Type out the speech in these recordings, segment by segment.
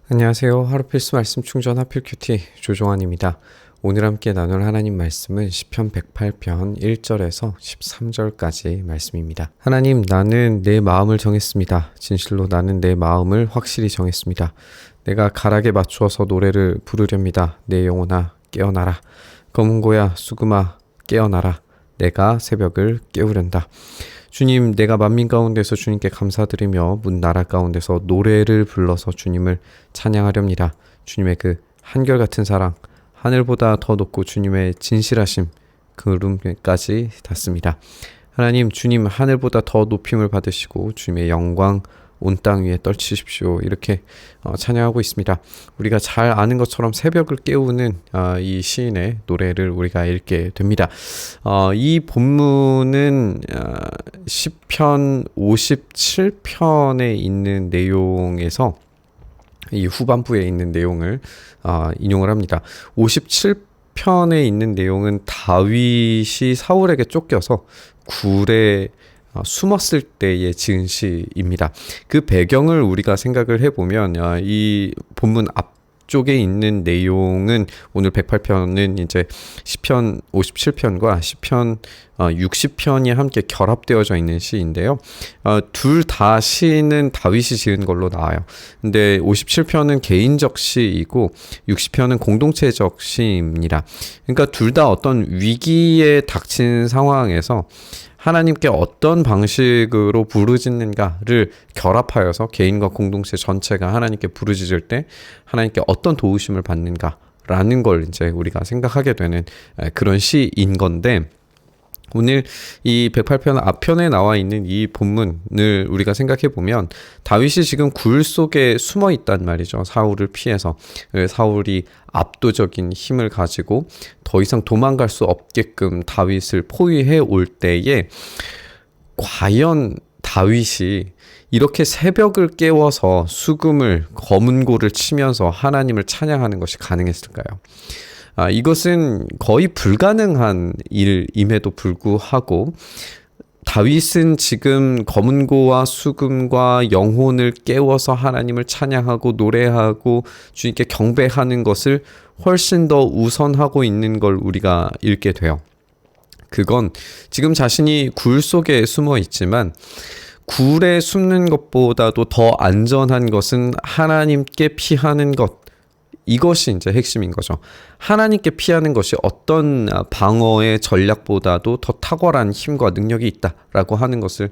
안녕하세요. 하루 필수 말씀 충전 하필 큐티 조종환입니다. 오늘 함께 나눌 하나님 말씀은 시편 108편 1절에서 13절까지 말씀입니다. 하나님, 나는 내 마음을 정했습니다. 진실로 나는 내 마음을 확실히 정했습니다. 내가 가락에 맞추어서 노래를 부르렵니다. 내 영혼아 깨어나라. 검은고야 수금아 깨어나라. 내가 새벽을 깨우련다. 주님, 내가 만민 가운데서 주님께 감사드리며 문 나라 가운데서 노래를 불러서 주님을 찬양하렵니다. 주님의 그 한결같은 사랑, 하늘보다 더 높고 주님의 진실하심, 그름까지 닿습니다. 하나님, 주님 하늘보다 더 높임을 받으시고 주님의 영광 온 땅 위에 떨치십시오. 이렇게 찬양하고 있습니다. 우리가 잘 아는 것처럼 새벽을 깨우는 이 시인의 노래를 우리가 읽게 됩니다. 이 본문은 시편 57편에 있는 내용에서 이 후반부에 있는 내용을 인용을 합니다. 57편에 있는 내용은 다윗이 사울에게 쫓겨서 굴에 숨었을 때의 지은 시입니다. 그 배경을 우리가 생각을 해보면 이 본문 앞쪽에 있는 내용은 오늘 108편은 이제 시편 57편과 시편 60편이 함께 결합되어져 있는 시인데요. 둘 다 시는 다윗이 지은 걸로 나와요. 근데 57편은 개인적 시이고 60편은 공동체적 시입니다. 그러니까 둘 다 어떤 위기에 닥친 상황에서 하나님께 어떤 방식으로 부르짖는가를 결합하여서 개인과 공동체 전체가 하나님께 부르짖을 때 하나님께 어떤 도우심을 받는가라는 걸 이제 우리가 생각하게 되는 그런 시인 건데, 오늘 이 108편 앞편에 나와 있는 이 본문을 우리가 생각해 보면 다윗이 지금 굴 속에 숨어 있단 말이죠. 사울을 피해서. 사울이 압도적인 힘을 가지고 더 이상 도망갈 수 없게끔 다윗을 포위해 올 때에 과연 다윗이 이렇게 새벽을 깨워서 수금을 검은고를 치면서 하나님을 찬양하는 것이 가능했을까요? 이것은 거의 불가능한 일임에도 불구하고 다윗은 지금 검은고와 수금과 영혼을 깨워서 하나님을 찬양하고 노래하고 주님께 경배하는 것을 훨씬 더 우선하고 있는 걸 우리가 읽게 돼요. 그건 지금 자신이 굴 속에 숨어 있지만 굴에 숨는 것보다도 더 안전한 것은 하나님께 피하는 것, 이것이 이제 핵심인 거죠. 하나님께 피하는 것이 어떤 방어의 전략보다도 더 탁월한 힘과 능력이 있다라고 하는 것을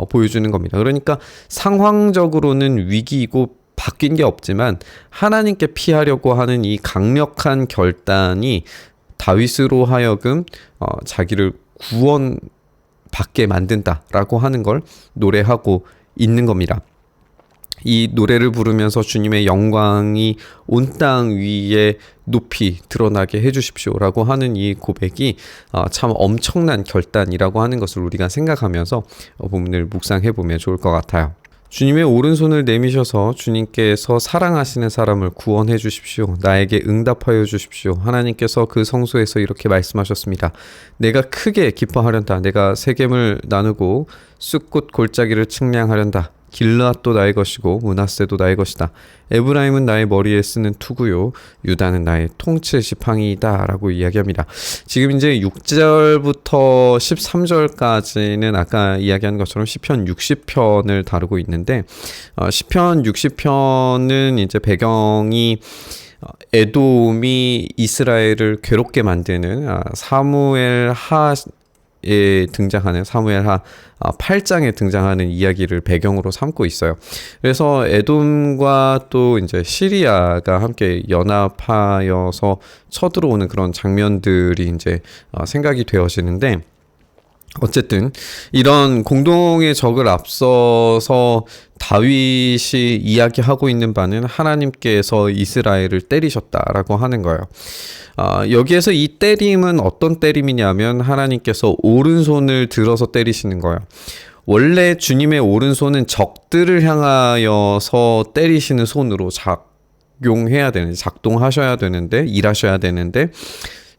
보여주는 겁니다. 그러니까 상황적으로는 위기이고 바뀐 게 없지만 하나님께 피하려고 하는 이 강력한 결단이 다윗으로 하여금 자기를 구원받게 만든다라고 하는 걸 노래하고 있는 겁니다. 이 노래를 부르면서 주님의 영광이 온 땅 위에 높이 드러나게 해주십시오라고 하는 이 고백이 참 엄청난 결단이라고 하는 것을 우리가 생각하면서 본문을 묵상해보면 좋을 것 같아요. 주님의 오른손을 내미셔서 주님께서 사랑하시는 사람을 구원해 주십시오. 나에게 응답하여 주십시오. 하나님께서 그 성소에서 이렇게 말씀하셨습니다. 내가 크게 기뻐하련다. 내가 세겜을 나누고 쑥꽃 골짜기를 측량하련다. 길르앗도 나의 것이고 므낫세도 나의 것이다. 에브라임은 나의 머리에 쓰는 투구요 유다는 나의 통치 지팡이이다 라고 이야기합니다. 지금 이제 6절부터 13절까지는 아까 이야기한 것처럼 시편 60편을 다루고 있는데 시편 60편은 이제 배경이 에돔이 이스라엘을 괴롭게 만드는 사무엘 하에 등장하는 사무엘하 8장에 등장하는 이야기를 배경으로 삼고 있어요. 그래서 에돔과 또 이제 시리아가 함께 연합하여서 쳐들어오는 그런 장면들이 이제 생각이 되어지는데, 어쨌든 이런 공동의 적을 앞서서 다윗이 이야기하고 있는 바는 하나님께서 이스라엘을 때리셨다라고 하는 거예요. 여기에서 이 때림은 어떤 때림이냐면 하나님께서 오른손을 들어서 때리시는 거예요. 원래 주님의 오른손은 적들을 향하여서 때리시는 손으로 작동하셔야 되는데 일하셔야 되는데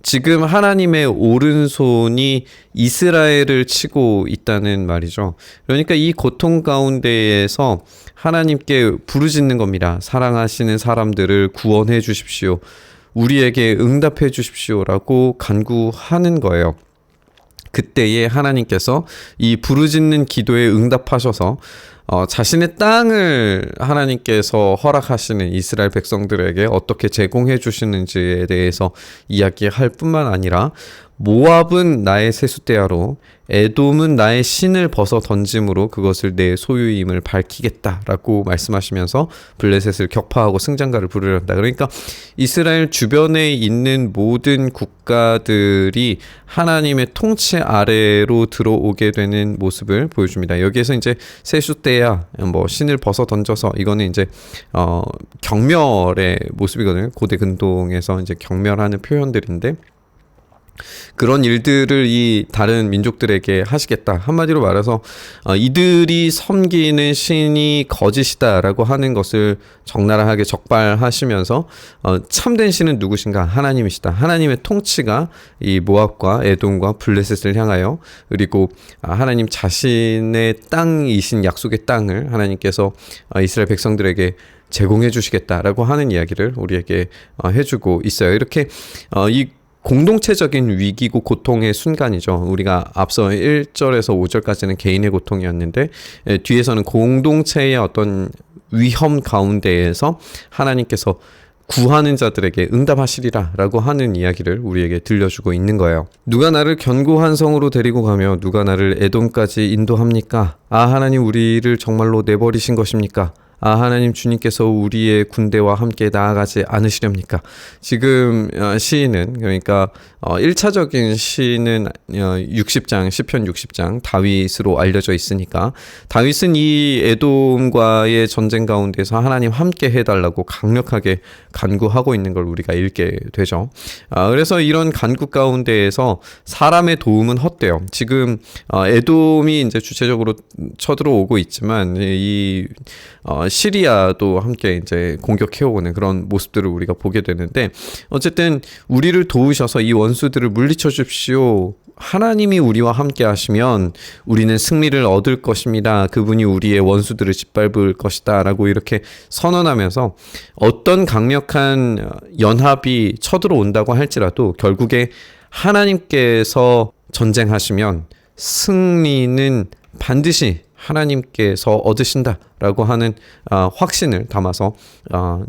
지금 하나님의 오른손이 이스라엘을 치고 있다는 말이죠. 그러니까 이 고통 가운데에서 하나님께 부르짖는 겁니다. 사랑하시는 사람들을 구원해 주십시오. 우리에게 응답해 주십시오라고 간구하는 거예요. 그때에 하나님께서 이 부르짖는 기도에 응답하셔서 자신의 땅을 하나님께서 허락하시는 이스라엘 백성들에게 어떻게 제공해 주시는지에 대해서 이야기할 뿐만 아니라 모압은 나의 세숫대야로 에돔은 나의 신을 벗어 던짐으로 그것을 내 소유임을 밝히겠다라고 말씀하시면서 블레셋을 격파하고 승장가를 부르려한다. 그러니까 이스라엘 주변에 있는 모든 국가들이 하나님의 통치 아래로 들어오게 되는 모습을 보여줍니다. 여기에서 이제 세숫대야 신을 벗어 던져서 이거는 이제 경멸의 모습이거든요. 고대 근동에서 이제 경멸하는 표현들인데 그런 일들을 이 다른 민족들에게 하시겠다. 한마디로 말해서 이들이 섬기는 신이 거짓이다라고 하는 것을 적나라하게 적발하시면서 참된 신은 누구신가? 하나님이시다. 하나님의 통치가 이 모압과 에돔과 블레셋을 향하여 그리고 하나님 자신의 땅이신 약속의 땅을 하나님께서 이스라엘 백성들에게 제공해 주시겠다라고 하는 이야기를 우리에게 해주고 있어요. 이렇게 이 공동체적인 위기고 고통의 순간이죠. 우리가 앞서 1절에서 5절까지는 개인의 고통이었는데 뒤에서는 공동체의 어떤 위험 가운데에서 하나님께서 구하는 자들에게 응답하시리라 라고 하는 이야기를 우리에게 들려주고 있는 거예요. 누가 나를 견고한 성으로 데리고 가며 누가 나를 에돔까지 인도합니까? 하나님 우리를 정말로 내버리신 것입니까? 하나님 주님께서 우리의 군대와 함께 나아가지 않으시렵니까? 지금 시인은 그러니까 1차적인 시는 60장 시편 60장 다윗으로 알려져 있으니까 다윗은 이 에돔과의 전쟁 가운데서 하나님 함께 해달라고 강력하게 간구하고 있는 걸 우리가 읽게 되죠. 그래서 이런 간구 가운데에서 사람의 도움은 헛되요. 지금 에돔이 이제 주체적으로 쳐들어오고 있지만 이 시리아도 함께 이제 공격해오는 그런 모습들을 우리가 보게 되는데 어쨌든 우리를 도우셔서 이 원수들을 물리쳐 주십시오. 하나님이 우리와 함께 하시면 우리는 승리를 얻을 것입니다. 그분이 우리의 원수들을 짓밟을 것이다 라고 이렇게 선언하면서 어떤 강력한 연합이 쳐들어온다고 할지라도 결국에 하나님께서 전쟁하시면 승리는 반드시 하나님께서 얻으신다라고 하는 확신을 담아서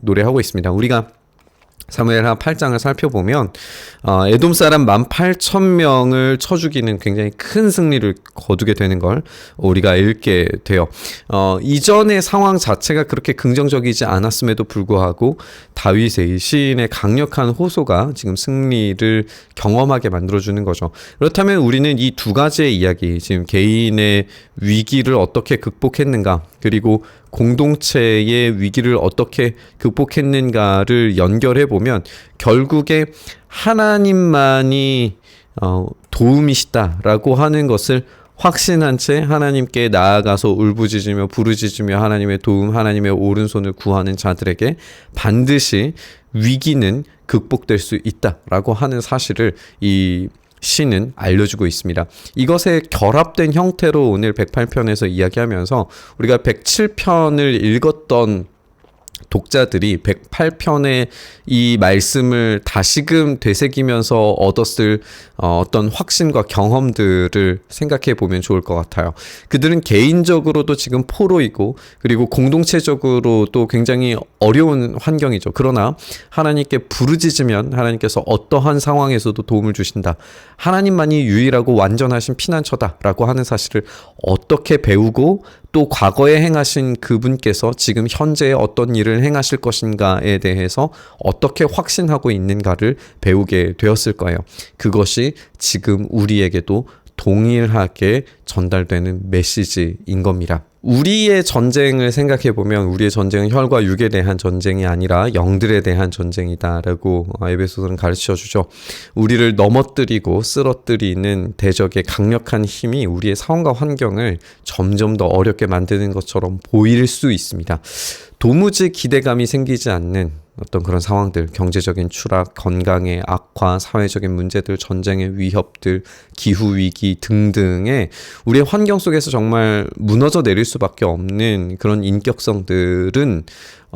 노래하고 있습니다. 우리가 사무엘하 8장을 살펴보면 에돔 사람 18,000명을 쳐 죽이는 굉장히 큰 승리를 거두게 되는 걸 우리가 읽게 돼요. 이전의 상황 자체가 그렇게 긍정적이지 않았음에도 불구하고 다윗의 시인의 강력한 호소가 지금 승리를 경험하게 만들어주는 거죠. 그렇다면 우리는 이 두 가지의 이야기, 지금 개인의 위기를 어떻게 극복했는가, 그리고 공동체의 위기를 어떻게 극복했는가를 연결해 보면 결국에 하나님만이 도움이시다라고 하는 것을 확신한 채 하나님께 나아가서 울부짖으며 부르짖으며 하나님의 도움, 하나님의 오른손을 구하는 자들에게 반드시 위기는 극복될 수 있다라고 하는 사실을 이 시는 알려주고 있습니다. 이것의 결합된 형태로 오늘 108편에서 이야기하면서 우리가 107편을 읽었던 독자들이 108편의 이 말씀을 다시금 되새기면서 얻었을 어떤 확신과 경험들을 생각해 보면 좋을 것 같아요. 그들은 개인적으로도 지금 포로이고 그리고 공동체적으로도 굉장히 어려운 환경이죠. 그러나 하나님께 부르짖으면 하나님께서 어떠한 상황에서도 도움을 주신다. 하나님만이 유일하고 완전하신 피난처다라고 하는 사실을 어떻게 배우고 또 과거에 행하신 그분께서 지금 현재에 어떤 일을 행하실 것인가에 대해서 어떻게 확신하고 있는가를 배우게 되었을 거예요. 그것이 지금 우리에게도 동일하게 전달되는 메시지인 겁니다. 우리의 전쟁을 생각해 보면 우리의 전쟁은 혈과 육에 대한 전쟁이 아니라 영들에 대한 전쟁이다라고 에베소서는 가르쳐 주죠. 우리를 넘어뜨리고 쓰러뜨리는 대적의 강력한 힘이 우리의 상황과 환경을 점점 더 어렵게 만드는 것처럼 보일 수 있습니다. 도무지 기대감이 생기지 않는 어떤 그런 상황들, 경제적인 추락, 건강의 악화, 사회적인 문제들, 전쟁의 위협들, 기후위기 등등의 우리의 환경 속에서 정말 무너져 내릴 수밖에 없는 그런 인격성들은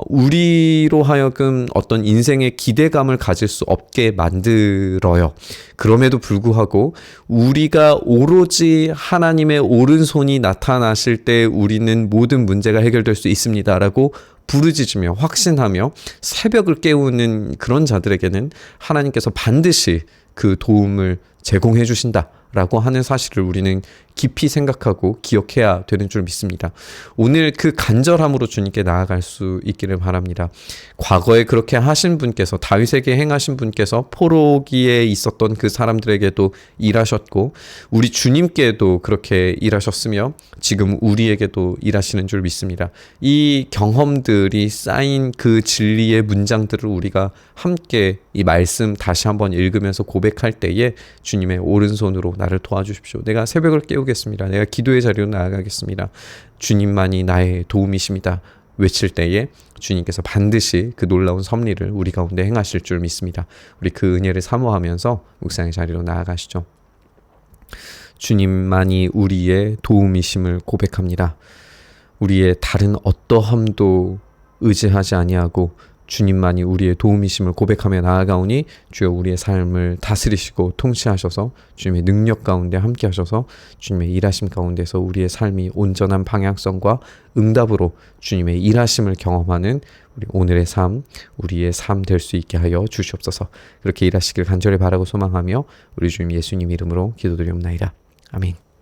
우리로 하여금 어떤 인생의 기대감을 가질 수 없게 만들어요. 그럼에도 불구하고 우리가 오로지 하나님의 오른손이 나타나실 때 우리는 모든 문제가 해결될 수 있습니다라고 부르짖으며 확신하며 새벽을 깨우는 그런 자들에게는 하나님께서 반드시 그 도움을 제공해 주신다라고 하는 사실을 우리는 깊이 생각하고 기억해야 되는 줄 믿습니다. 오늘 그 간절함으로 주님께 나아갈 수 있기를 바랍니다. 과거에 그렇게 하신 분께서, 다윗에게 행하신 분께서 포로기에 있었던 그 사람들에게도 일하셨고 우리 주님께도 그렇게 일하셨으며 지금 우리에게도 일하시는 줄 믿습니다. 이 경험들이 쌓인 그 진리의 문장들을 우리가 함께 이 말씀 다시 한번 읽으면서 고백할 때에 주님의 오른손으로 나를 도와주십시오. 내가 새벽을 깨우겠습니다. 내가 기도의 자리로 나아가겠습니다. 주님만이 나의 도움이십니다. 외칠 때에 주님께서 반드시 그 놀라운 섭리를 우리 가운데 행하실 줄 믿습니다. 우리 그 은혜를 사모하면서 묵상의 자리로 나아가시죠. 주님만이 우리의 도움이심을 고백합니다. 우리의 다른 어떠함도 의지하지 아니하고 주님만이 우리의 도움이심을 고백하며 나아가오니 주여 우리의 삶을 다스리시고 통치하셔서 주님의 능력 가운데 함께 하셔서 주님의 일하심 가운데서 우리의 삶이 온전한 방향성과 응답으로 주님의 일하심을 경험하는 우리 오늘의 삶, 우리의 삶 될 수 있게 하여 주시옵소서. 그렇게 일하시길 간절히 바라고 소망하며 우리 주님 예수님 이름으로 기도드리옵나이다. 아멘.